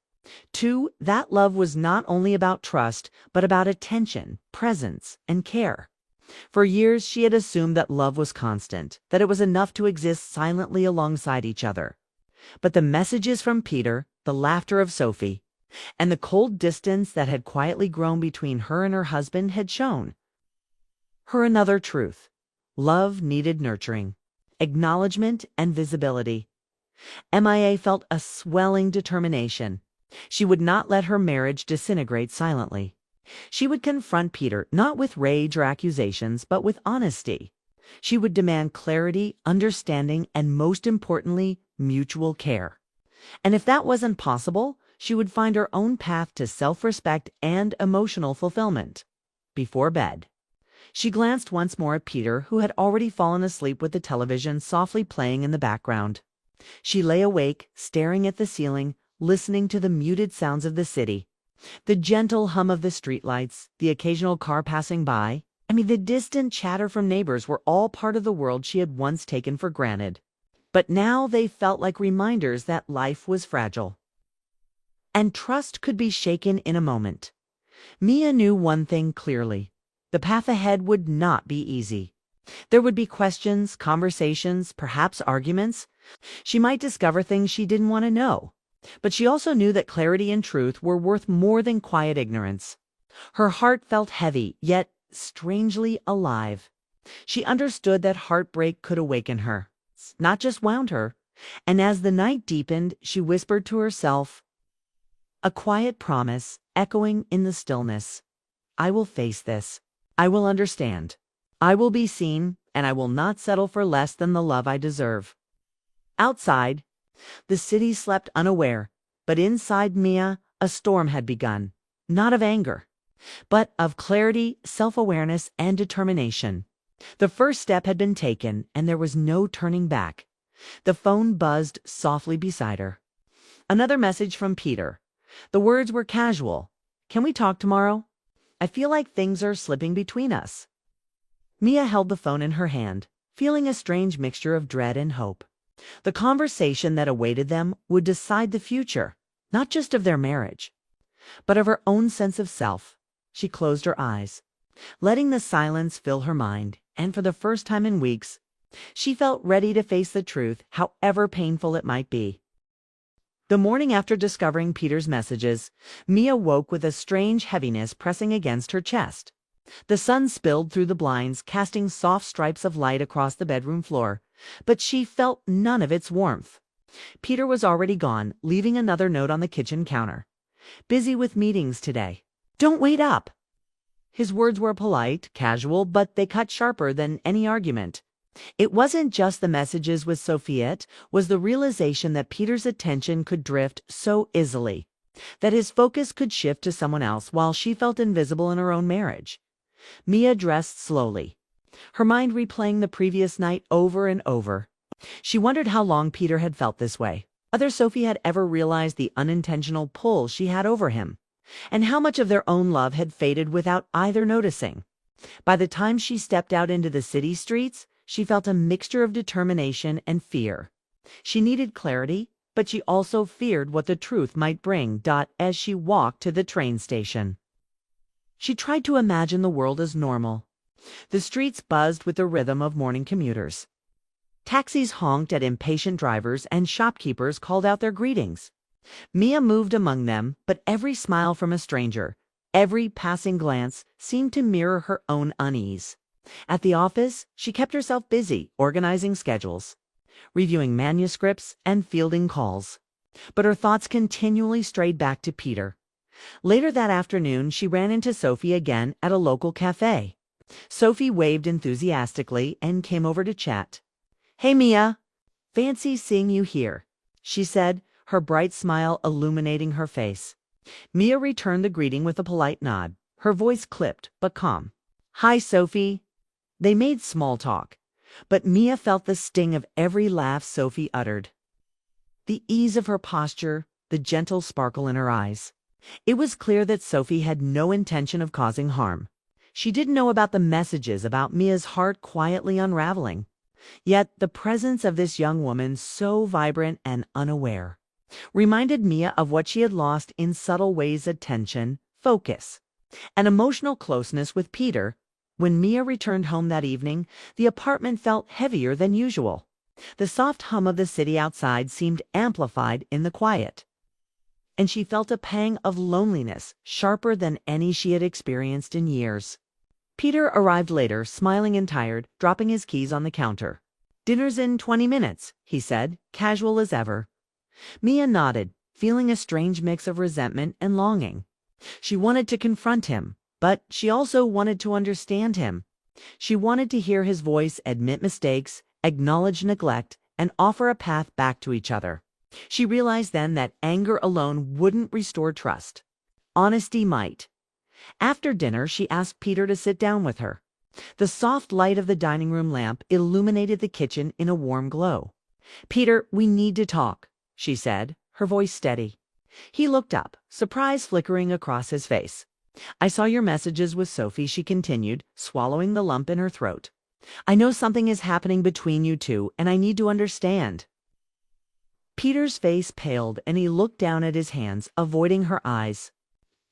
Too, that love was not only about trust, but about attention, presence, and care. For years, she had assumed that love was constant, that it was enough to exist silently alongside each other. But the messages from Peter, the laughter of Sophie, and the cold distance that had quietly grown between her and her husband had shown her another truth. Love needed nurturing, acknowledgement, and visibility. Mia felt a swelling determination. She would not let her marriage disintegrate silently. She would confront Peter not with rage or accusations, but with honesty. She would demand clarity, understanding, and most importantly, mutual care. And if that wasn't possible, she would find her own path to self-respect and emotional fulfillment. Before bed, she glanced once more at Peter, who had already fallen asleep with the television softly playing in the background. She lay awake, staring at the ceiling, listening to the muted sounds of the city. The gentle hum of the streetlights, the occasional car passing by, the distant chatter from neighbors were all part of the world she had once taken for granted. But now they felt like reminders that life was fragile, and trust could be shaken in a moment. Mia knew one thing clearly. The path ahead would not be easy. There would be questions, conversations, perhaps arguments. She might discover things she didn't want to know. But she also knew that clarity and truth were worth more than quiet ignorance. Her heart felt heavy, yet strangely alive. She understood that heartbreak could awaken her, not just wound her. And as the night deepened, she whispered to herself, a quiet promise echoing in the stillness. I will face this. I will understand. I will be seen, and I will not settle for less than the love I deserve. Outside, the city slept unaware, but inside Mia, a storm had begun, not of anger, but of clarity, self-awareness, and determination. The first step had been taken, and there was no turning back. The phone buzzed softly beside her. Another message from Peter. The words were casual. Can we talk tomorrow? I feel like things are slipping between us. Mia held the phone in her hand, feeling a strange mixture of dread and hope. The conversation that awaited them would decide the future, not just of their marriage, but of her own sense of self. She closed her eyes, letting the silence fill her mind, and for the first time in weeks, she felt ready to face the truth, however painful it might be. The morning after discovering Peter's messages, Mia woke with a strange heaviness pressing against her chest. The sun spilled through the blinds, casting soft stripes of light across the bedroom floor, but she felt none of its warmth. Peter was already gone, leaving another note on the kitchen counter. Busy with meetings today. Don't wait up. His words were polite, casual, but they cut sharper than any argument. It wasn't just the messages with Sophie, it was the realization that Peter's attention could drift so easily, that his focus could shift to someone else while she felt invisible in her own marriage. Mia dressed slowly, her mind replaying the previous night over and over. She wondered how long Peter had felt this way, whether Sophie had ever realized the unintentional pull she had over him, and how much of their own love had faded without either noticing. By the time she stepped out into the city streets, she felt a mixture of determination and fear. She needed clarity, but she also feared what the truth might bring. As she walked to the train station, she tried to imagine the world as normal. The streets buzzed with the rhythm of morning commuters. Taxis honked at impatient drivers and shopkeepers called out their greetings. Mia moved among them, but every smile from a stranger, every passing glance seemed to mirror her own unease. At the office, she kept herself busy organizing schedules, reviewing manuscripts, and fielding calls. But her thoughts continually strayed back to Peter. Later that afternoon, she ran into Sophie again at a local cafe. Sophie waved enthusiastically and came over to chat. "Hey, Mia. Fancy seeing you here," she said, her bright smile illuminating her face. Mia returned the greeting with a polite nod, her voice clipped but calm. "Hi, Sophie." They made small talk, but Mia felt the sting of every laugh Sophie uttered. The ease of her posture, the gentle sparkle in her eyes. It was clear that Sophie had no intention of causing harm. She didn't know about the messages about Mia's heart quietly unraveling. Yet the presence of this young woman, so vibrant and unaware, reminded Mia of what she had lost in subtle ways: attention, focus, and emotional closeness with Peter. When Mia returned home that evening, the apartment felt heavier than usual. The soft hum of the city outside seemed amplified in the quiet, and she felt a pang of loneliness sharper than any she had experienced in years. Peter arrived later, smiling and tired, dropping his keys on the counter. "Dinner's in 20 minutes, he said, casual as ever. Mia nodded, feeling a strange mix of resentment and longing. She wanted to confront him, but she also wanted to understand him. She wanted to hear his voice, admit mistakes, acknowledge neglect, and offer a path back to each other. She realized then that anger alone wouldn't restore trust. Honesty might. After dinner, she asked Peter to sit down with her. The soft light of the dining room lamp illuminated the kitchen in a warm glow. "Peter, we need to talk," she said, her voice steady. He looked up, surprise flickering across his face. "I saw your messages with Sophie," she continued, swallowing the lump in her throat. "I know something is happening between you two, and I need to understand." Peter's face paled, and he looked down at his hands, avoiding her eyes.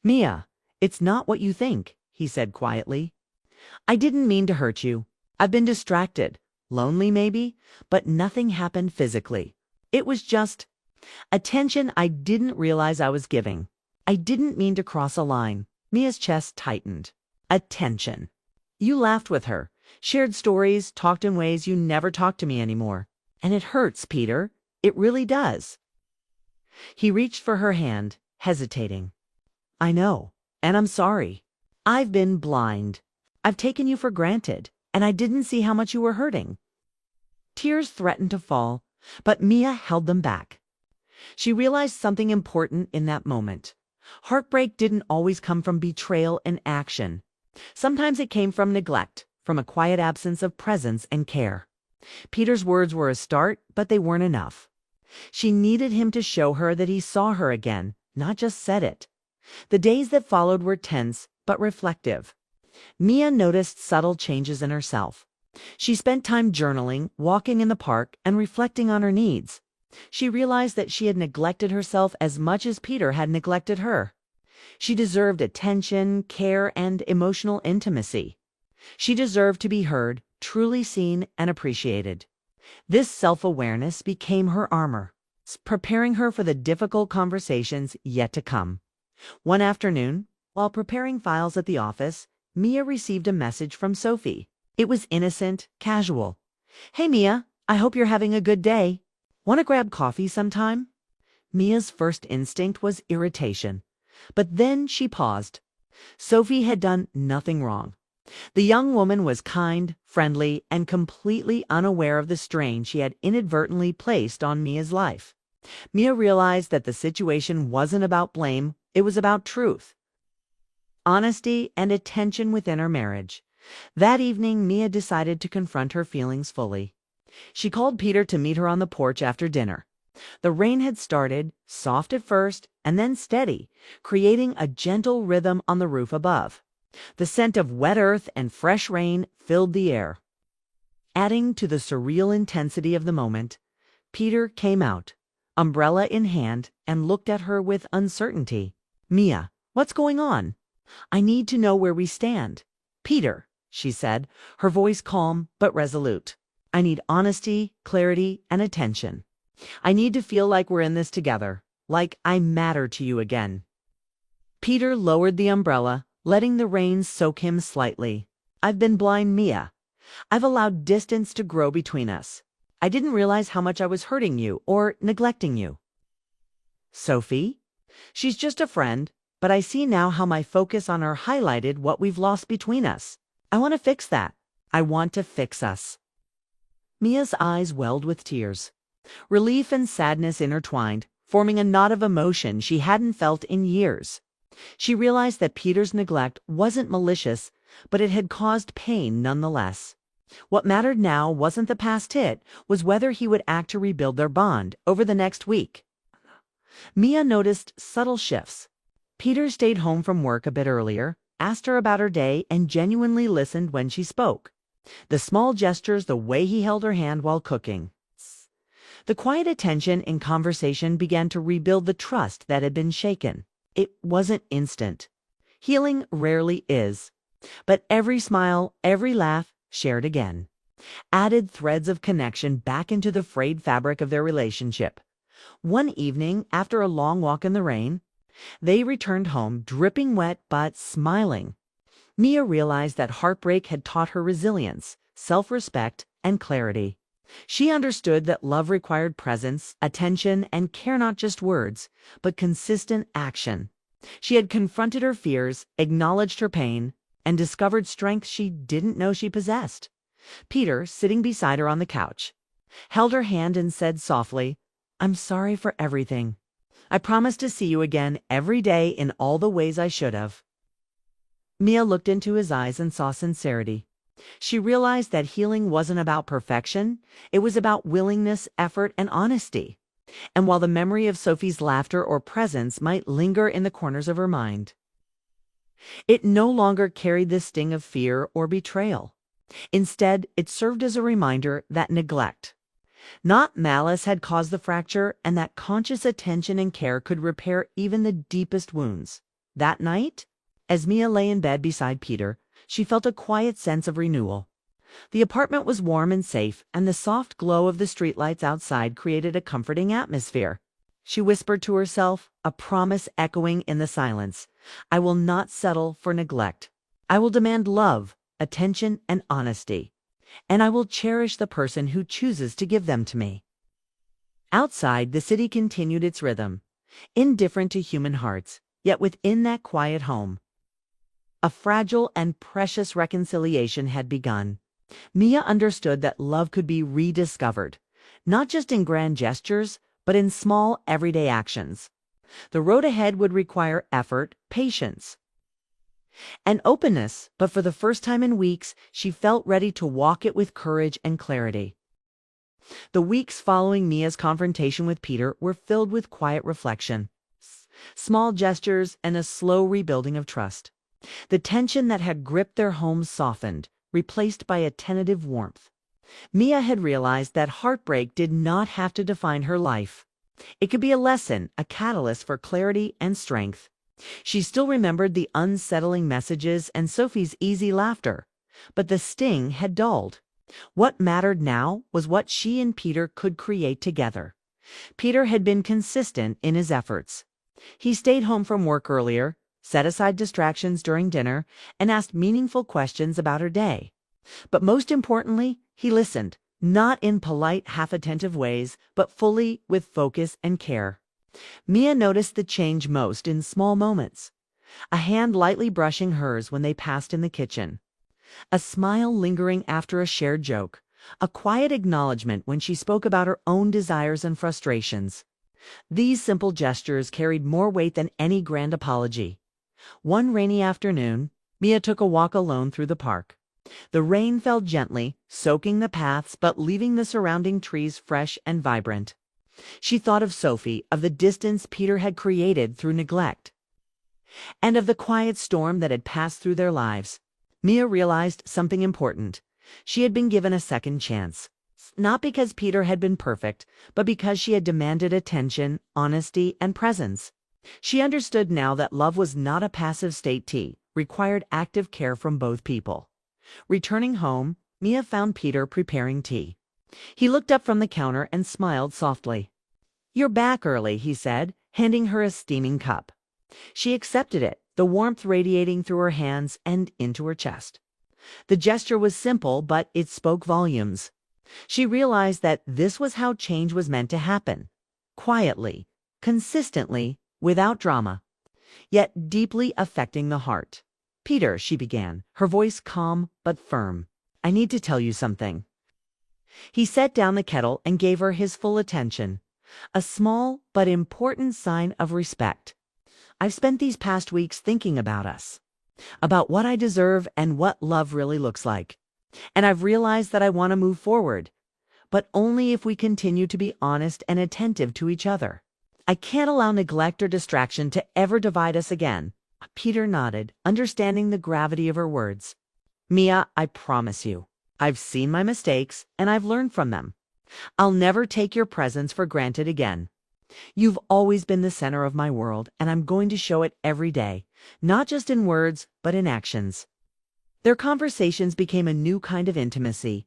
"Mia, it's not what you think," he said quietly. "I didn't mean to hurt you. I've been distracted, lonely maybe, but nothing happened physically. It was just attention I didn't realize I was giving. I didn't mean to cross a line." Mia's chest tightened. "Attention. You laughed with her, shared stories, talked in ways you never talked to me anymore. And it hurts, Peter. It really does." He reached for her hand, hesitating. "I know, and I'm sorry. I've been blind. I've taken you for granted, and I didn't see how much you were hurting." Tears threatened to fall, but Mia held them back. She realized something important in that moment. Heartbreak didn't always come from betrayal and action. Sometimes it came from neglect, from a quiet absence of presence and care. Peter's words were a start, but they weren't enough. She needed him to show her that he saw her again, not just said it. The days that followed were tense, but reflective. Mia noticed subtle changes in herself. She spent time journaling, walking in the park, and reflecting on her needs. She realized that she had neglected herself as much as Peter had neglected her. She deserved attention, care, and emotional intimacy. She deserved to be heard, truly seen, and appreciated. This self-awareness became her armor, preparing her for the difficult conversations yet to come. One afternoon, while preparing files at the office, Mia received a message from Sophie. It was innocent, casual. "Hey, Mia, I hope you're having a good day. Want to grab coffee sometime?" Mia's first instinct was irritation, but then she paused. Sophie had done nothing wrong. The young woman was kind, friendly, and completely unaware of the strain she had inadvertently placed on Mia's life. Mia realized that the situation wasn't about blame, it was about truth, honesty, and attention within her marriage. That evening, Mia decided to confront her feelings fully. She called Peter to meet her on the porch after dinner. The rain had started, soft at first, and then steady, creating a gentle rhythm on the roof above. The scent of wet earth and fresh rain filled the air. Adding to the surreal intensity of the moment, Peter came out, umbrella in hand, and looked at her with uncertainty. "Mia, what's going on? I need to know where we stand." "Peter," she said, her voice calm but resolute. "I need honesty, clarity, and attention. I need to feel like we're in this together, like I matter to you again." Peter lowered the umbrella, letting the rain soak him slightly. "I've been blind, Mia. I've allowed distance to grow between us. I didn't realize how much I was hurting you or neglecting you." "Sophie? She's just a friend, but I see now how my focus on her highlighted what we've lost between us. I want to fix that. I want to fix us." Mia's eyes welled with tears. Relief and sadness intertwined, forming a knot of emotion she hadn't felt in years. She realized that Peter's neglect wasn't malicious, but it had caused pain nonetheless. What mattered now wasn't the past hit, was whether he would act to rebuild their bond over the next week. Mia noticed subtle shifts. Peter stayed home from work a bit earlier, asked her about her day, and genuinely listened when she spoke. The small gestures, the way he held her hand while cooking. The quiet attention in conversation began to rebuild the trust that had been shaken. It wasn't instant. Healing rarely is. But every smile, every laugh, shared again, added threads of connection back into the frayed fabric of their relationship. One evening, after a long walk in the rain, they returned home dripping wet but smiling. Mia realized that heartbreak had taught her resilience, self-respect, and clarity. She understood that love required presence, attention, and care, not just words, but consistent action. She had confronted her fears, acknowledged her pain, and discovered strength she didn't know she possessed. Peter, sitting beside her on the couch, held her hand and said softly, "I'm sorry for everything. I promise to see you again every day in all the ways I should have." Mia looked into his eyes and saw sincerity. She realized that healing wasn't about perfection, it was about willingness, effort, and honesty. And while the memory of Sophie's laughter or presence might linger in the corners of her mind, it no longer carried the sting of fear or betrayal. Instead, it served as a reminder that neglect, not malice, had caused the fracture, and that conscious attention and care could repair even the deepest wounds. That night, as Mia lay in bed beside Peter, she felt a quiet sense of renewal. The apartment was warm and safe, and the soft glow of the streetlights outside created a comforting atmosphere. She whispered to herself, a promise echoing in the silence. "I will not settle for neglect. I will demand love, attention, and honesty. And I will cherish the person who chooses to give them to me." Outside, the city continued its rhythm, indifferent to human hearts, yet within that quiet home, a fragile and precious reconciliation had begun. Mia understood that love could be rediscovered, not just in grand gestures, but in small, everyday actions. The road ahead would require effort, patience, and openness, but for the first time in weeks, she felt ready to walk it with courage and clarity. The weeks following Mia's confrontation with Peter were filled with quiet reflection, small gestures, and a slow rebuilding of trust. The tension that had gripped their home softened, replaced by a tentative warmth. Mia had realized that heartbreak did not have to define her life. It could be a lesson, a catalyst for clarity and strength. She still remembered the unsettling messages and Sophie's easy laughter, but the sting had dulled. What mattered now was what she and Peter could create together. Peter had been consistent in his efforts. He stayed home from work earlier, set aside distractions during dinner, and asked meaningful questions about her day. But most importantly, he listened, not in polite, half-attentive ways, but fully, with focus and care. Mia noticed the change most in small moments. A hand lightly brushing hers when they passed in the kitchen. A smile lingering after a shared joke. A quiet acknowledgement when she spoke about her own desires and frustrations. These simple gestures carried more weight than any grand apology. One rainy afternoon, Mia took a walk alone through the park. The rain fell gently, soaking the paths but leaving the surrounding trees fresh and vibrant. She thought of Sophie, of the distance Peter had created through neglect, and of the quiet storm that had passed through their lives. Mia realized something important. She had been given a second chance. Not because Peter had been perfect, but because she had demanded attention, honesty, and presence. She understood now that love was not a passive state required active care from both people. Returning home, Mia found Peter preparing tea. He looked up from the counter and smiled softly. "You're back early," he said, handing her a steaming cup. She accepted it, the warmth radiating through her hands and into her chest. The gesture was simple, but it spoke volumes. She realized that this was how change was meant to happen. Quietly, consistently, without drama. yet deeply affecting the heart. "Peter," she began, her voice calm but firm, "I need to tell you something." He set down the kettle and gave her his full attention, a small but important sign of respect. "I've spent these past weeks thinking about us, about what I deserve and what love really looks like. And I've realized that I want to move forward, but only if we continue to be honest and attentive to each other. I can't allow neglect or distraction to ever divide us again." Peter nodded, understanding the gravity of her words. "Mia, I promise you, I've seen my mistakes and I've learned from them. I'll never take your presence for granted again. You've always been the center of my world, and I'm going to show it every day, not just in words, but in actions." Their conversations became a new kind of intimacy.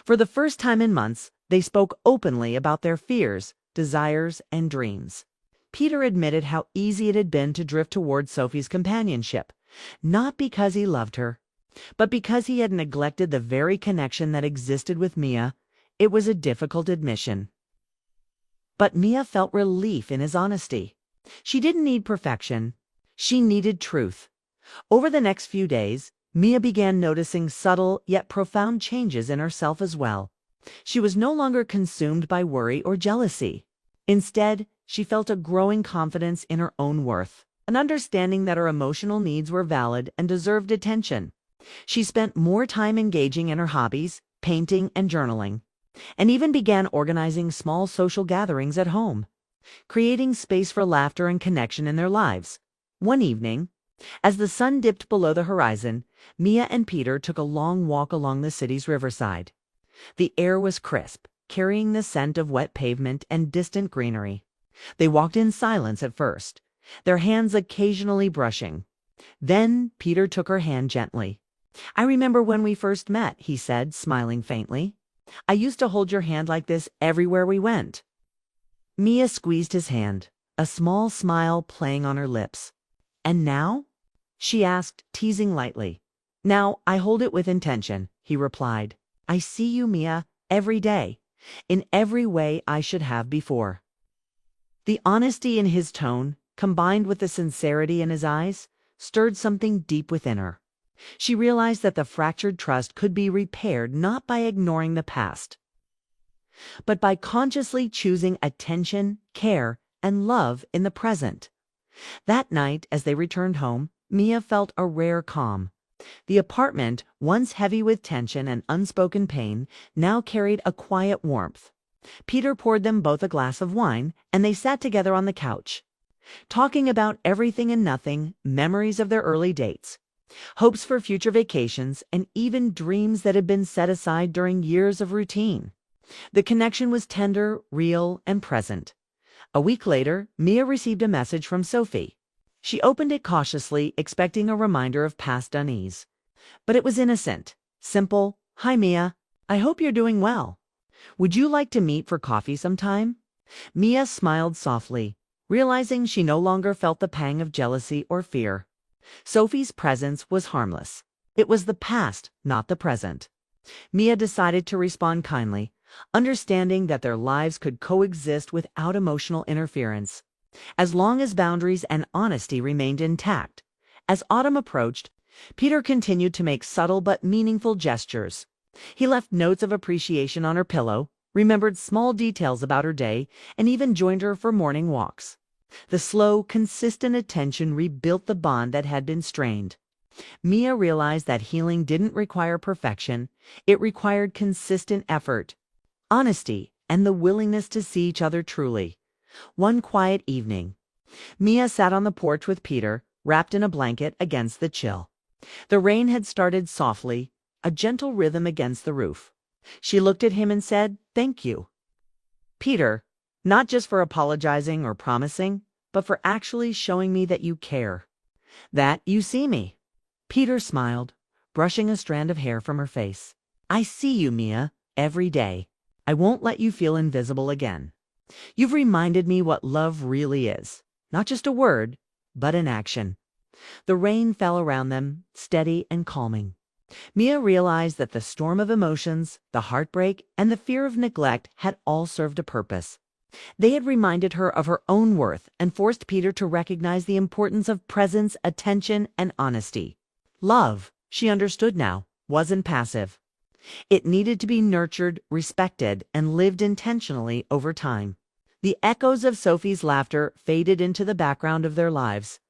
For the first time in months, they spoke openly about their fears, desires, and dreams. Peter admitted how easy it had been to drift toward Sophie's companionship, not because he loved her, but because he had neglected the very connection that existed with Mia. It was a difficult admission. But Mia felt relief in his honesty. She didn't need perfection. She needed truth. Over the next few days, Mia began noticing subtle yet profound changes in herself as well. She was no longer consumed by worry or jealousy. Instead, she felt a growing confidence in her own worth, an understanding that her emotional needs were valid and deserved attention. She spent more time engaging in her hobbies, painting and journaling, and even began organizing small social gatherings at home, creating space for laughter and connection in their lives. One evening, as the sun dipped below the horizon, Mia and Peter took a long walk along the city's riverside. The air was crisp, carrying the scent of wet pavement and distant greenery. They walked in silence at first, their hands occasionally brushing. Then Peter took her hand gently. "I remember when we first met," he said, smiling faintly. "I used to hold your hand like this everywhere we went." Mia squeezed his hand, a small smile playing on her lips. "And now?" she asked, teasing lightly. "Now I hold it with intention," he replied. "I see you, Mia, every day, in every way I should have before." The honesty in his tone, combined with the sincerity in his eyes, stirred something deep within her. She realized that the fractured trust could be repaired not by ignoring the past, but by consciously choosing attention, care, and love in the present. That night, as they returned home, Mia felt a rare calm. The apartment, once heavy with tension and unspoken pain, now carried a quiet warmth. Peter poured them both a glass of wine, and they sat together on the couch, talking about everything and nothing, memories of their early dates, hopes for future vacations, and even dreams that had been set aside during years of routine. The connection was tender, real, and present. A week later, Mia received a message from Sophie. She opened it cautiously, expecting a reminder of past unease. But it was innocent, simple. "Hi, Mia. I hope you're doing well. Would you like to meet for coffee sometime?" Mia smiled softly, realizing she no longer felt the pang of jealousy or fear. Sophie's presence was harmless. It was the past, not the present. Mia decided to respond kindly, understanding that their lives could coexist without emotional interference, as long as boundaries and honesty remained intact. As autumn approached, Peter continued to make subtle but meaningful gestures. He left notes of appreciation on her pillow, remembered small details about her day, and even joined her for morning walks. The slow, consistent attention rebuilt the bond that had been strained. Mia realized that healing didn't require perfection. It required consistent effort, honesty, and the willingness to see each other truly. One quiet evening, Mia sat on the porch with Peter, wrapped in a blanket against the chill. The rain had started softly, a gentle rhythm against the roof. She looked at him and said, "Thank you, Peter, not just for apologizing or promising, but for actually showing me that you care, that you see me." Peter smiled, brushing a strand of hair from her face. "I see you, Mia, every day. I won't let you feel invisible again. You've reminded me what love really is, not just a word, but an action." The rain fell around them, steady and calming. Mia realized that the storm of emotions, the heartbreak, and the fear of neglect had all served a purpose. They had reminded her of her own worth and forced Peter to recognize the importance of presence, attention, and honesty. Love, she understood now, wasn't passive. It needed to be nurtured, respected, and lived intentionally over time. The echoes of Sophie's laughter faded into the background of their lives,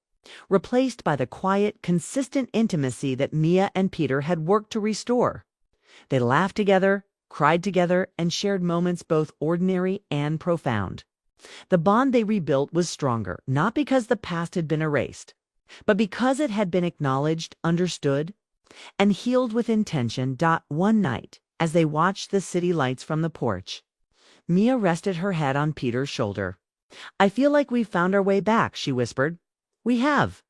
replaced by the quiet, consistent intimacy that Mia and Peter had worked to restore. They laughed together, cried together, and shared moments both ordinary and profound. The bond they rebuilt was stronger, not because the past had been erased, but because it had been acknowledged, understood, and healed with intention. One night, as they watched the city lights from the porch, Mia rested her head on Peter's shoulder. "I feel like we've found our way back," she whispered. "We have,"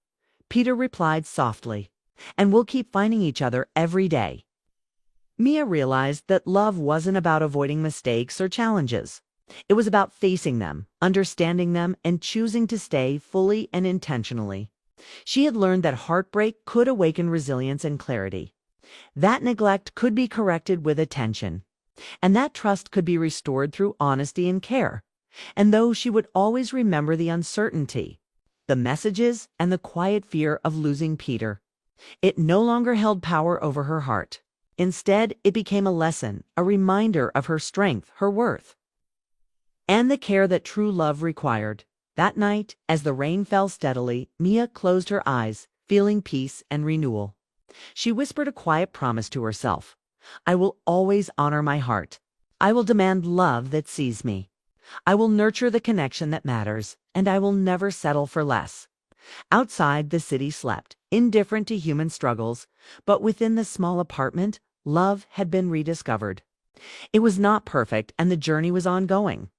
Peter replied softly, "and we'll keep finding each other every day." Mia realized that love wasn't about avoiding mistakes or challenges. It was about facing them, understanding them, and choosing to stay fully and intentionally. She had learned that heartbreak could awaken resilience and clarity. That neglect could be corrected with attention. And that trust could be restored through honesty and care. And though she would always remember the uncertainty, the messages, and the quiet fear of losing Peter, it no longer held power over her heart. Instead, it became a lesson, a reminder of her strength, her worth, and the care that true love required. That night, as the rain fell steadily, Mia closed her eyes, feeling peace and renewal. She whispered a quiet promise to herself. "I will always honor my heart. I will demand love that sees me. I will nurture the connection that matters, and I will never settle for less." Outside, the city slept, indifferent to human struggles, but within the small apartment, love had been rediscovered. It was not perfect, and the journey was ongoing.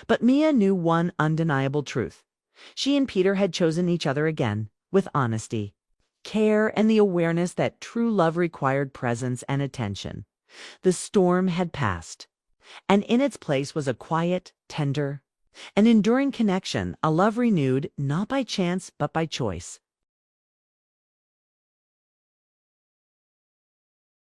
But Mia knew one undeniable truth. She and Peter had chosen each other again, with honesty, care, and the awareness that true love required presence and attention. The storm had passed, and in its place was a quiet, tender, an enduring connection, a love renewed not by chance but by choice.